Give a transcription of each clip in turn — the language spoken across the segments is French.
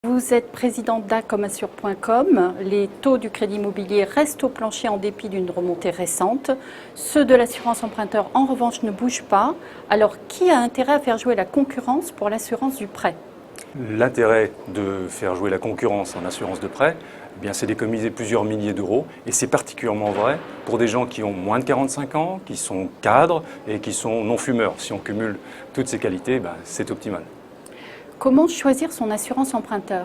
Vous êtes présidente d'Accomassure.com. Les taux du crédit immobilier restent au plancher en dépit d'une remontée récente. Ceux de l'assurance emprunteur, en revanche, ne bougent pas. Alors, qui a intérêt à faire jouer la concurrence pour l'assurance du prêt? L'intérêt de faire jouer la concurrence en assurance de prêt, c'est d'économiser plusieurs milliers d'euros. Et c'est particulièrement vrai pour des gens qui ont moins de 45 ans, qui sont cadres et qui sont non-fumeurs. Si on cumule toutes ces qualités, c'est optimal. Comment choisir son assurance emprunteur?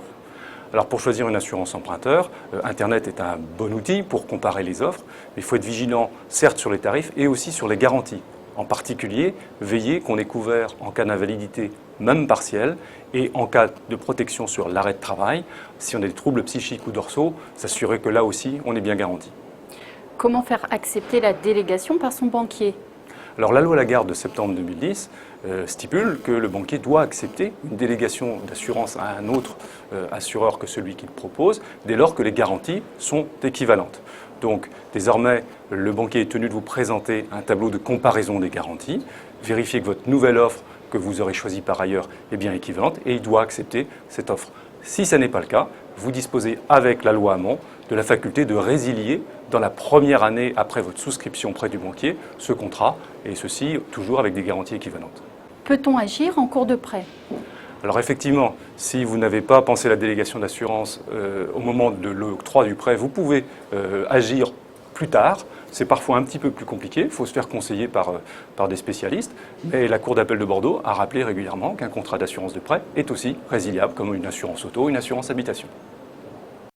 Alors pour choisir une assurance emprunteur, Internet est un bon outil pour comparer les offres. Mais il faut être vigilant, certes, sur les tarifs et aussi sur les garanties. En particulier, veiller qu'on est couvert en cas d'invalidité, même partielle, et en cas de protection sur l'arrêt de travail. Si on a des troubles psychiques ou dorsaux, s'assurer que là aussi, on est bien garanti. Comment faire accepter la délégation par son banquier? Alors la loi Lagarde de septembre 2010 stipule que le banquier doit accepter une délégation d'assurance à un autre assureur que celui qu'il propose, dès lors que les garanties sont équivalentes. Donc désormais, le banquier est tenu de vous présenter un tableau de comparaison des garanties, vérifier que votre nouvelle offre que vous aurez choisie par ailleurs est bien équivalente et il doit accepter cette offre. Si ce n'est pas le cas, vous disposez avec la loi Hamon de la faculté de résilier dans la première année après votre souscription auprès du banquier ce contrat, et ceci toujours avec des garanties équivalentes. Peut-on agir en cours de prêt? Alors effectivement, si vous n'avez pas pensé la délégation d'assurance au moment de l'octroi du prêt, vous pouvez agir plus tard. C'est parfois un petit peu plus compliqué, il faut se faire conseiller par des spécialistes, mais la Cour d'appel de Bordeaux a rappelé régulièrement qu'un contrat d'assurance de prêt est aussi résiliable comme une assurance auto, une assurance habitation.